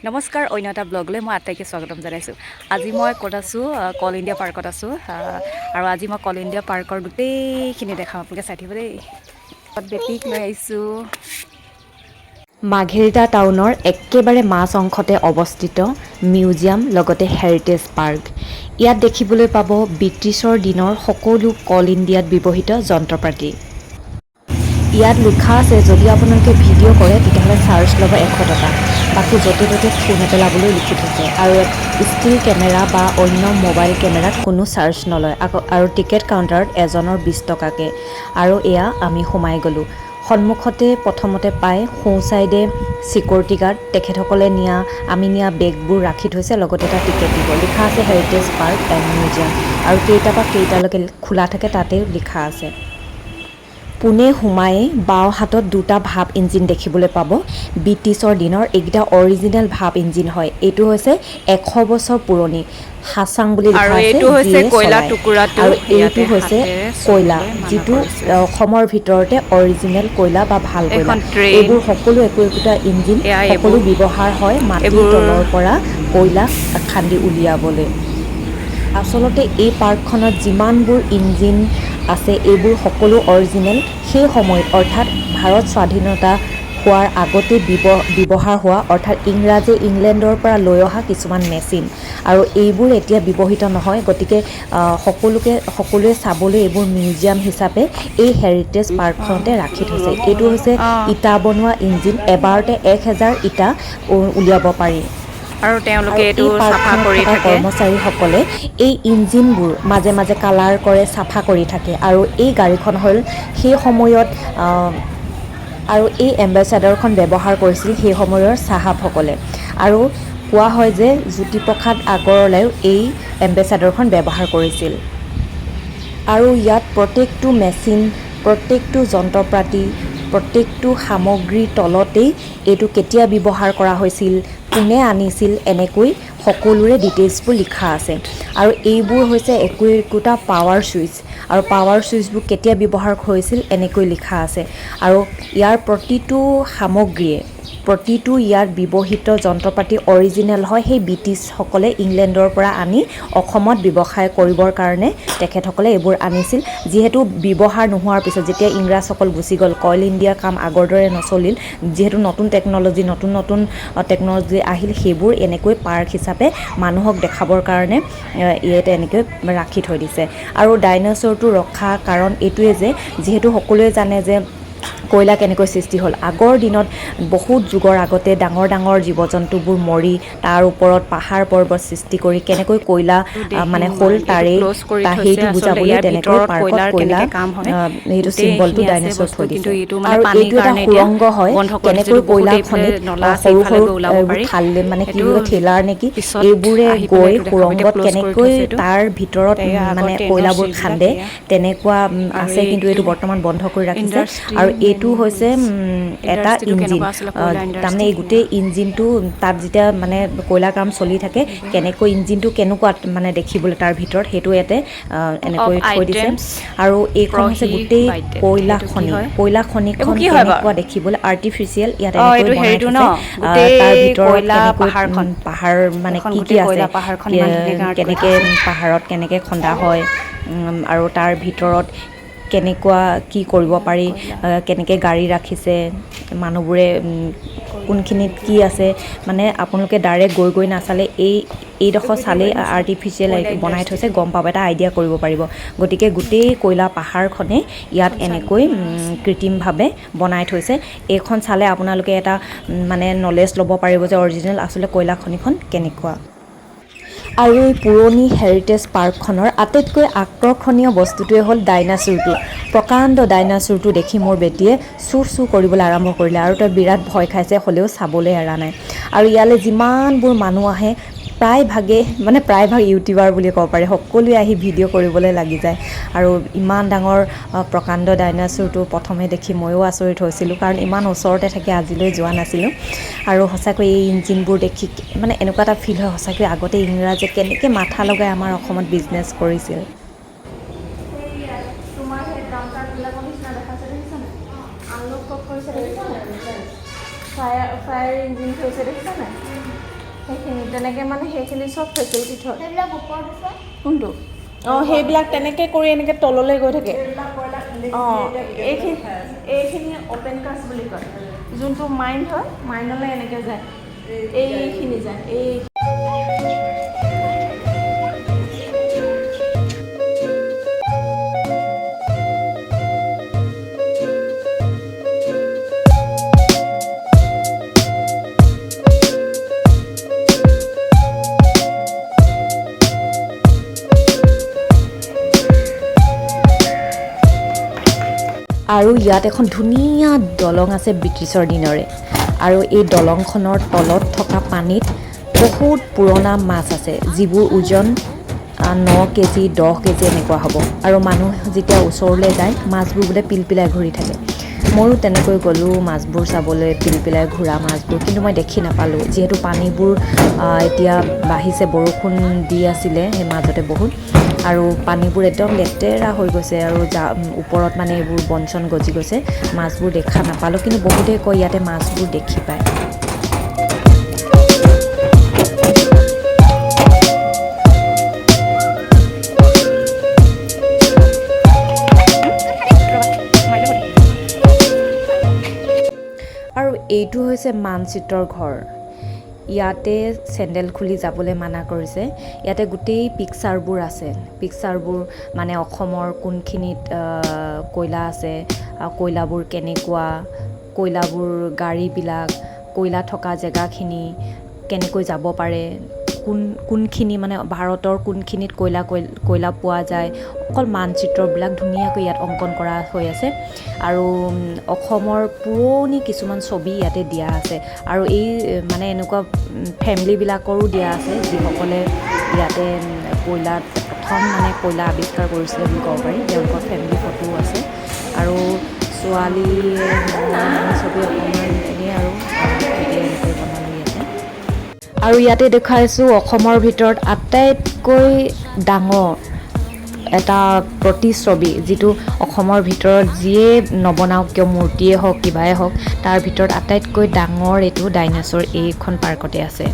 নমস্কাৰ অন্য এটা ব্লগলৈ মই আটাইকে স্বাগতম জনাইছোঁ। আজি মই ক'ত আছোঁ? কল ইণ্ডিয়া পাৰ্কত আছোঁ। আৰু আজি মই কল ইণ্ডিয়া পাৰ্কৰ গোটেইখিনি দেখাম, আপোনালোকে চাই থাকিব দেই। বেটীক লৈ আহিছোঁ। মাৰ্ঘেৰিটা টাউনৰ একেবাৰে মাজ অংশতে অৱস্থিত মিউজিয়াম লগতে হেৰিটেজ পাৰ্ক। ইয়াত দেখিবলৈ পাব ব্ৰিটিছৰ দিনৰ সকলো কল ইণ্ডিয়াত ব্যৱহৃত যন্ত্ৰপাতি। ইয়াত লিখা আছে যদি আপোনালোকে ভিডিঅ' কৰে তেতিয়াহ'লে চাৰ্জ ল'ব 100 টকা। বাকী য'তে ত'তে ফোন নেপেলাবলৈ লিখি থৈছে। আৰু ষ্টিল কেমেৰা বা অন্য মোবাইল কেমেৰাত কোনো চাৰ্জ নলয়। আৰু টিকেট কাউণ্টাৰত এজনৰ 20 টকাকৈ। আৰু এয়া আমি সোমাই গ'লোঁ। সন্মুখতে প্ৰথমতে পাই সোঁ চাইডে ছিকিউৰিটি গাৰ্ড, তেখেতসকলে আমি নিয়া বেগবোৰ ৰাখি থৈছে, লগতে এটা টিকেট দিব। লিখা আছে হেৰিটেজ পাৰ্ক এণ্ড মিউজিয়াম। আৰু কেইটাৰ পৰা কেইটালৈকে খোলা থাকে তাতেও লিখা আছে। পোনে সোমায়ে বাওঁ হাতত দুটা ভাপ ইঞ্জিন দেখিবলৈ পাব। ব্ৰিটিছৰ দিনৰ এইকেইটা অৰিজিনেল ভাপ ইঞ্জিন হয়। এইটো হৈছে 100 বছৰ পুৰণি। হাছাং বুলি লিখা আছে, যিয়ে চলায়। আৰু এইটো হৈছে কয়লা, যিটো অসমৰ ভিতৰতে অৰিজিনেল কয়লা বা ভাল কয়লা। এইবোৰ সকলো একো-একোটা ইঞ্জিন সকলো ব্যৱহাৰ হয় মাটিৰ তলৰ পৰা কয়লা খান্দি উলিয়াবলৈ। আচলতে এই পাৰ্কখনত যিমানবোৰ ইঞ্জিন আছে এইবোৰ সকলো অৰিজিনেল সেই সময়ত, অৰ্থাৎ ভাৰত স্বাধীনতা হোৱাৰ আগতে ব্যৱহাৰ হোৱা, অৰ্থাৎ ইংলেণ্ডৰ পৰা লৈ অহা কিছুমান মেচিন। আৰু এইবোৰ এতিয়া ব্যৱহৃত নহয়, গতিকে সকলোৱে চাবলৈ এইবোৰ মিউজিয়াম হিচাপে এই হেৰিটেজ পাৰ্কখনতে ৰাখি থৈছে। এইটো হৈছে ইটা বনোৱা ইঞ্জিন, এবাৰতে 1000 ইটা উলিয়াব পাৰি। আৰু তেওঁলোকে এইটো চাফা কৰি থাকে। কৰ্মচাৰীসকলে এই ইঞ্জিনবোৰ মাজে মাজে কালাৰ কৰে, চাফা কৰি থাকে। আৰু এই গাড়ীখন হ'ল সেই সময়ত, আৰু এই এম্বেচাডৰখন ব্যৱহাৰ কৰিছিল সেই সময়ৰ চাহাবসকলে। আৰু কোৱা হয় যে জ্যোতিপ্ৰসাদ আগৰৱালাইও এই এম্বেচাডৰখন ব্যৱহাৰ কৰিছিল। আৰু ইয়াত প্ৰত্যেকটো মেচিন, প্ৰত্যেকটো যন্ত্ৰপাতি, প্ৰত্যেকটো সামগ্ৰীৰ তলতেই এইটো কেতিয়া ব্যৱহাৰ কৰা হৈছিল, কোনে আনিছিল, এনেকৈ সকলোৰে ডিটেইলছবোৰ লিখা আছে। আৰু এইবোৰ হৈছে একো-একোটা পাৱাৰ ছুইচ। আৰু পাৱাৰ ছুইচবোৰ কেতিয়া ব্যৱহাৰ হৈছিল এনেকৈ লিখা আছে। আৰু ইয়াৰ প্ৰতিটো সামগ্ৰীয়ে, প্ৰতিটো ইয়াত ব্যৱহৃত যন্ত্ৰপাতি অৰিজিনেল হয়। সেই ব্ৰিটিছসকলে ইংলেণ্ডৰ পৰা আনি অসমত ব্যৱসায় কৰিবৰ কাৰণে তেখেতসকলে এইবোৰ আনিছিল। যিহেতু ব্যৱহাৰ নোহোৱাৰ পিছত যেতিয়া ইংৰাজসকল গুচি গ'ল, কল ইণ্ডিয়াৰ কাম আগৰ দৰে নচলিল, যিহেতু নতুন টেকন'লজি আহিল, সেইবোৰ এনেকৈ পাৰ্ক হিচাপে মানুহক দেখাবৰ কাৰণে ইয়াতে এনেকৈ ৰাখি থৈ দিছে। আৰু ডাইন'ছৰটো ৰখা কাৰণ এইটোৱে যে যিহেতু সকলোৱে জানে যে কয়লা কেনেকৈ সৃষ্টি হ'ল। আগৰ দিনত বহুত যুগৰ আগতে ডাঙৰ ডাঙৰ জীৱ জন্তুবোৰ মৰি তাৰ ওপৰত পাহাৰ পৰ্বত সৃষ্টি কৰি কেনেকৈ কয়লা মানে হ'ল সেইটো বুজাবলৈ তেনেকৈ পাৰ্কত কয়লা সেইটো চিম্বলটো ডাইন'ছৰ থৈ দিছে। আৰু এইটো এটা সুৰংগ হয়, কেনেকৈ কয়লা খনি সৰু সৰু খাল, মানে কি বুলি কয় ঠেলাৰ নেকি, এইবোৰে গৈ সুৰংগত কেনেকৈ তাৰ ভিতৰত মানে কয়লাবোৰ খান্দে তেনেকুৱা আছে। কিন্তু এইটো বৰ্তমান বন্ধ কৰি ৰাখিছে। আৰু এইটো হৈছে এটা ইঞ্জিন, তাৰমানে এই গোটেই ইঞ্জিনটো তাত যেতিয়া মানে কয়লা কাম চলি থাকে, কেনেকৈ ইঞ্জিনটো কেনেকুৱা মানে দেখিবলৈ তাৰ ভিতৰত, সেইটো ইয়াতে এনেকৈ থৈ দিছে। আৰু এইখন হৈছে গোটেই কয়লা খনিখন কেনেকুৱা দেখিবলৈ আৰ্টিফিচিয়েল, ইয়াত এনেকৈ বনাই থৈছে। তাৰ ভিতৰত কেনেকৈ পাহাৰ মানে কি আছে, কেনেকৈ পাহাৰত কেনেকৈ খন্দা হয়, আৰু তাৰ ভিতৰত কেনেকুৱা কি কৰিব পাৰি, কেনেকৈ গাড়ী ৰাখিছে মানুহবোৰে, কোনখিনিত কি আছে, মানে আপোনালোকে ডাইৰেক্ট গৈ নাচালে এইডোখৰ চালেই আৰ্টিফিচিয়েল বনাই থৈছে, গম পাব, এটা আইডিয়া কৰিব পাৰিব। গতিকে গোটেই কয়লা পাহাৰখনে ইয়াত এনেকৈ কৃত্ৰিমভাৱে বনাই থৈছে। এইখন চালে আপোনালোকে এটা মানে নলেজ ল'ব পাৰিব যে অৰিজিনেল আচলতে কয়লা খনিখন কেনেকুৱা। আৰু এই পুৰণি হেৰিটেজ পাৰ্কখনৰ আটাইতকৈ আকৰ্ষণীয় বস্তুটোৱে হ'ল ডাইনাছৰটো। প্ৰকাণ্ড ডাইনাছৰটো দেখি মোৰ বেটীয়ে চু কৰিবলৈ আৰম্ভ কৰিলে। আৰু তাই বিৰাট ভয় খাইছে, হ'লেও চাবলৈ এৰা নাই। আৰু ইয়ালৈ যিমানবোৰ মানুহ আহে প্ৰায়ভাগ ইউটিউবাৰ বুলি ক'ব পাৰি, সকলোৱে আহি ভিডিঅ' কৰিবলৈ লাগি যায়। আৰু ইমান ডাঙৰ প্ৰকাণ্ড ডাইনাছৰটো প্ৰথমে দেখি ময়ো আচৰিত হৈছিলোঁ, কাৰণ ইমান ওচৰতে থাকি আজিলৈ যোৱা নাছিলোঁ। আৰু সঁচাকৈ এই ইঞ্জিনবোৰ দেখি মানে এনেকুৱা এটা ফিল হয়, সঁচাকৈ আগতে ইংৰাজে কেনেকৈ মাথা লগাই আমাৰ অসমত বিজনেছ কৰিছিল। তোমাৰ সেই ড্ৰামকাৰবিলাকৰ নিচিনা দেখাইছে, দেখিছানে? আনলক কৰিছে, দেখিছানে? ফায়াৰ ইঞ্জিন থৈছে, দেখিছানে? তেনেকৈ মানে সেইখিনি চব ফেচিলিটি থয় সেইবিলাক ওপৰত আছে কোনটো সেইবিলাক তেনেকৈ কৰি এনেকৈ তললৈ গৈ থাকে এইখিনি অ'পেন কাষ্ট বুলি কয় যোনটো মাইণ্ড হয় মাইণ্ডলৈ এনেকৈ যায় এইখিনি যায় আৰু ইয়াত এখন ধুনীয়া দলং আছে ব্ৰিটিছৰ দিনৰে আৰু এই দলংখনৰ তলত থকা পানীত বহুত পুৰণা মাছ আছে যিবোৰ ওজন 9 কেজি 10 কেজি এনেকুৱা হ'ব আৰু মানুহ যেতিয়া ওচৰলৈ যায় মাছবোৰ বোলে পিলপিলাই ঘূৰি থাকে ময়ো তেনেকৈ গ'লোঁ মাছবোৰ চাবলৈ পিলপিলাই ঘূৰা মাছবোৰ কিন্তু মই দেখি নাপালোঁ যিহেতু পানীবোৰ এতিয়া বাঢ়িছে বৰষুণ দি আছিলে সেই মাজতে বহুত আৰু পানীবোৰ একদম লেতেৰা হৈ গৈছে আৰু ওপৰত মানে এইবোৰ বনচন গজি গৈছে মাছবোৰ দেখা নাপালোঁ কিন্তু বহুতেই কয় ইয়াতে মাছবোৰ দেখি পায় আৰু এইটো হৈছে মানচিত্ৰৰ ঘৰ ইয়াতে চেণ্ডেল খুলি যাবলৈ মানা কৰিছে ইয়াতে গোটেই পিকচাৰবোৰ আছে পিকচাৰবোৰ মানে অসমৰ কোনখিনিত কয়লা আছে কয়লাবোৰ কেনেকুৱা কয়লাবোৰ গাড়ীবিলাক কয়লা থকা জেগাখিনি কেনেকৈ যাব পাৰে কোনখিনি মানে ভাৰতৰ কোনখিনিত কয়লা পোৱা যায় অকল মানচিত্ৰবিলাক ধুনীয়াকৈ ইয়াত অংকন কৰা হৈ আছে আৰু অসমৰ পুৰণি কিছুমান ছবি ইয়াতে দিয়া আছে আৰু এই মানে এনেকুৱা ফেমিলিবিলাকৰো দিয়া আছে যিসকলে ইয়াতে কয়লাত প্ৰথম মানে কয়লা আৱিষ্কাৰ কৰিছিলে বুলি ক'ব পাৰি তেওঁলোকৰ ফেমিলি ফটোও আছে আৰু ছোৱালী ছবি অকণমান এনেই আৰু এনেকৈ বনালোঁ ইয়াতে আৰু ইয়াতে দেখুৱাইছোঁ অসমৰ ভিতৰত আটাইতকৈ ডাঙৰ এটা প্ৰতিচ্ছবি যিটো অসমৰ ভিতৰত যিয়ে নবনাওক কিয় মূৰ্তিয়ে হওক কিবাই হওক তাৰ ভিতৰত আটাইতকৈ ডাঙৰ এইটো ডাইনাছৰ এইখন পাৰ্কতে আছে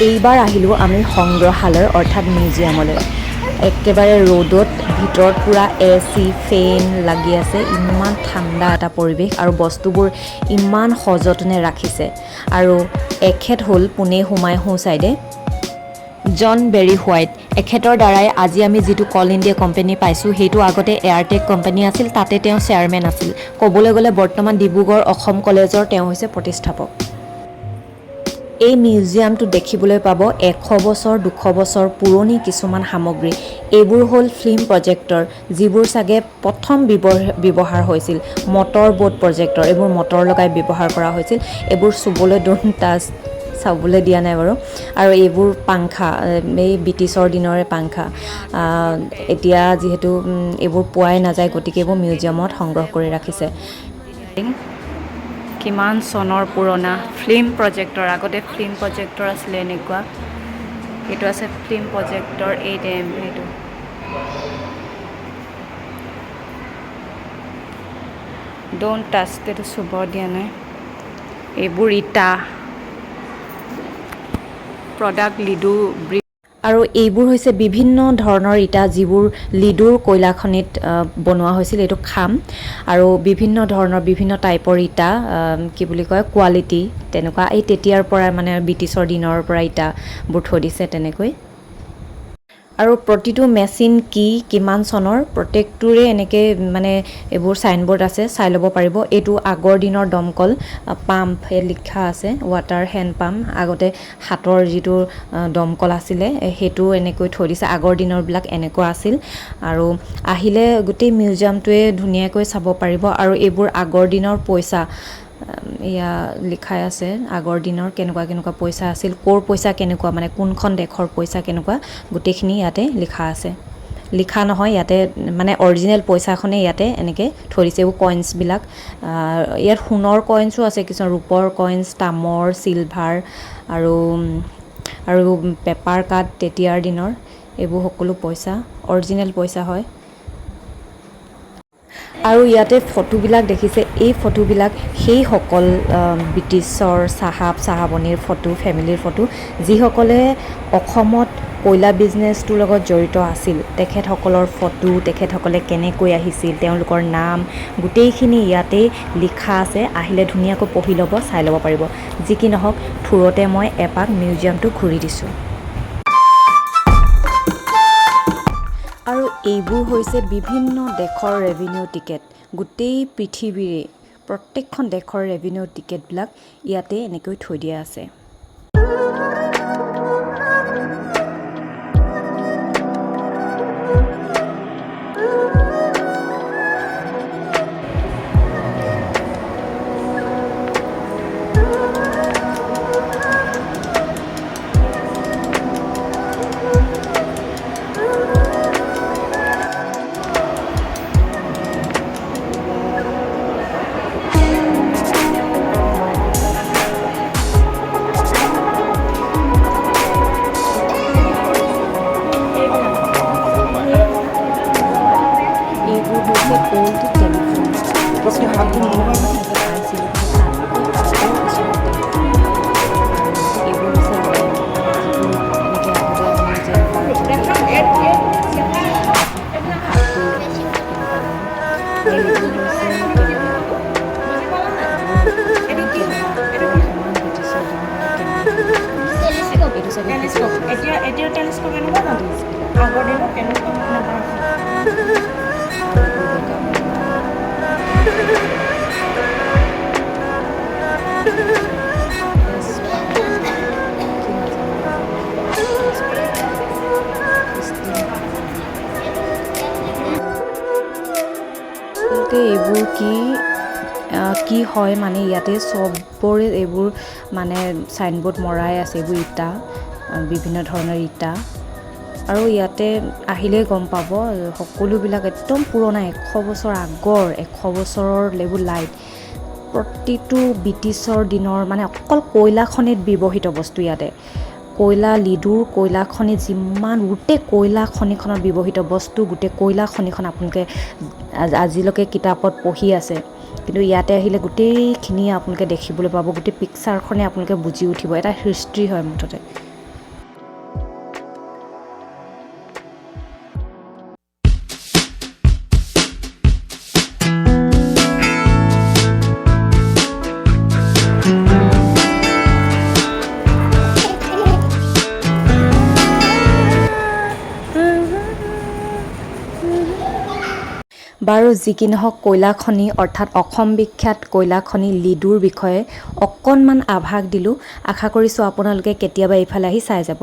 এইবাৰ আহিলোঁ আমি সংগ্ৰহালয় অৰ্থাৎ মিউজিয়ামলৈ একেবাৰে ৰ'দত ভিতৰত পূৰা AC ফেন লাগি আছে ইমান ঠাণ্ডা এটা পৰিৱেশ আৰু বস্তুবোৰ ইমান সযতনে ৰাখিছে আৰু এখেত হ'ল পুনে সোমাই সোঁ চাইডে জন বেৰী হোৱাইট এখেতৰ দ্বাৰাই আজি আমি যিটো কল ইণ্ডিয়া কোম্পানী পাইছোঁ সেইটো আগতে এয়াৰটেক কোম্পানী আছিল তাতে তেওঁ চেয়াৰমেন আছিল ক'বলৈ গ'লে বৰ্তমান ডিব্ৰুগড় অসম কলেজৰ তেওঁ হৈছে প্ৰতিষ্ঠাপক এই মিউজিয়ামটো দেখিবলৈ পাব 100 বছৰ 200 বছৰ পুৰণি কিছুমান সামগ্ৰী এইবোৰ হ'ল ফিল্ম প্ৰজেক্টৰ যিবোৰ চাগে প্ৰথম ব্যৱহাৰ হৈছিল মটৰ বোট প্ৰজেক্টৰ এইবোৰ মটৰ লগাই ব্যৱহাৰ কৰা হৈছিল এইবোৰ চুবলৈ ডোন্ট টাচ চাবলৈ দিয়া নাই বাৰু আৰু এইবোৰ পাংখা এই ব্ৰিটিছৰ দিনৰে পাংখা এতিয়া যিহেতু এইবোৰ পোৱাই নাযায় গতিকে এইবোৰ মিউজিয়ামত সংগ্ৰহ কৰি ৰাখিছে কিমান চনৰ পুৰণা ফিল্ম প্ৰজেক্টৰ আগতে ফিল্ম প্ৰজেক্টৰ আছিলে এনেকুৱা এইটো আছে ফিল্ম প্ৰজেক্টৰ এইটো ডোন্ট টাচ এইটো চুব দিয়া নাই এইবোৰ ইটা প্ৰডাক্ট লিডু আৰু এইবোৰ হৈছে বিভিন্ন ধৰণৰ ইটা যিবোৰ লিডুৰ কয়লা খনিত বনোৱা হৈছিল এইটো খাম আৰু বিভিন্ন ধৰণৰ বিভিন্ন টাইপৰ ইটা কি বুলি কয় কোৱালিটি তেনেকুৱা এই তেতিয়াৰ পৰা মানে ব্ৰিটিছৰ দিনৰ পৰা ইটাবোৰ থৈ দিছে তেনেকৈ আৰু প্ৰতিটো মেচিন কি কিমান চনৰ প্ৰত্যেকটোৰে এনেকৈ মানে এইবোৰ চাইনবোৰ্ড আছে চাই ল'ব পাৰিব এইটো আগৰ দিনৰ দমকল পাম্প লিখা আছে ৱাটাৰ হেণ্ড পাম্প আগতে হাতৰ যিটো দমকল আছিলে সেইটো এনেকৈ থৈ দিছে আগৰ দিনৰবিলাক এনেকুৱা আছিল আৰু আহিলে গোটেই মিউজিয়ামটোৱে ধুনীয়াকৈ চাব পাৰিব আৰু এইবোৰ আগৰ দিনৰ পইচা এয়া লিখাই আছে আগৰ দিনৰ কেনেকুৱা পইচা আছিল ক'ৰ পইচা কেনেকুৱা মানে কোনখন দেশৰ পইচা কেনেকুৱা গোটেইখিনি ইয়াতে লিখা আছে লিখা নহয় ইয়াতে মানে অৰিজিনেল পইচাখনে ইয়াতে এনেকৈ থৈ দিছে এইবোৰ কইন্সবিলাক ইয়াত সোণৰ কইন্সো আছে কিছুমান ৰূপৰ কইন্স তামৰ চিলভাৰ আৰু পেপাৰ কাট তেতিয়াৰ দিনৰ এইবোৰ সকলো পইচা অৰিজিনেল পইচা হয় আৰু ইয়াতে ফটোবিলাক দেখিছে, এই ফটোবিলাক সেইসকল ব্ৰিটিছৰ চাহাবনীৰ ফটো, ফেমিলিৰ ফটো, যিসকলে অসমত কয়লা বিজনেছটোৰ লগত জড়িত আছিল। তেখেতসকলৰ ফটো, তেখেতসকলে কেনেকৈ আহিছিল, তেওঁলোকৰ নাম গোটেইখিনি ইয়াতেই লিখা আছে। আহিলে ধুনীয়াকৈ পঢ়ি ল'ব, চাই ল'ব পাৰিব। যি কি নহওক, থোৰতে মই এপাক মিউজিয়ামটো ঘূৰি দিছোঁ। আৰু এইবোৰ হৈছে বিভিন্ন দেশৰ ৰেভিনিউ টিকেট। গোটেই পৃথিৱীৰে প্ৰত্যেকখন দেশৰ ৰেভিনিউ টিকেটবিলাক ইয়াতে এনেকৈ থৈ দিয়া আছে। এতিয়া টেলিস্কোপ এনেকুৱা জানো? আগৰ দিনত টেলিস্কোপ এইবোৰ কি হয় মানে ইয়াতে চবৰে এইবোৰ মানে চাইনবোৰ্ড মৰাই আছে। এইবোৰ ইটা, বিভিন্ন ধৰণৰ ইটা। আৰু ইয়াতে আহিলেই গম পাব সকলোবিলাক একদম পুৰণা, 100 বছৰ আগৰ, 100 বছৰৰ এইবোৰ লাইট। প্ৰতিটো ব্ৰিটিছৰ দিনৰ মানে অকল কয়লা খনিত ব্যৱহৃত বস্তু ইয়াতে। কয়লা, লিডুৰ কয়লা খনিত যিমান গোটেই কয়লা খনিখনত ব্যৱহৃত বস্তু, গোটেই কয়লা খনিখন আপোনালোকে আজিলৈকে কিতাপত পঢ়ি আছে। কিন্তু ইয়াতে আহিলে গোটেইখিনি আপোনালোকে দেখিবলৈ পাব, গোটেই পিকচাৰখনে আপোনালোকে বুজি উঠিব। এটা হিষ্ট্ৰী হয় মুঠতে। বাৰু যি কি নহওক, কয়লা খনি অৰ্থাৎ অসম বিখ্যাত কয়লা খনি লিডুৰ বিষয়ে অকণমান আভাস দিলোঁ। আশা কৰিছোঁ আপোনালোকে কেতিয়াবা এইফালে আহি চাই যাব।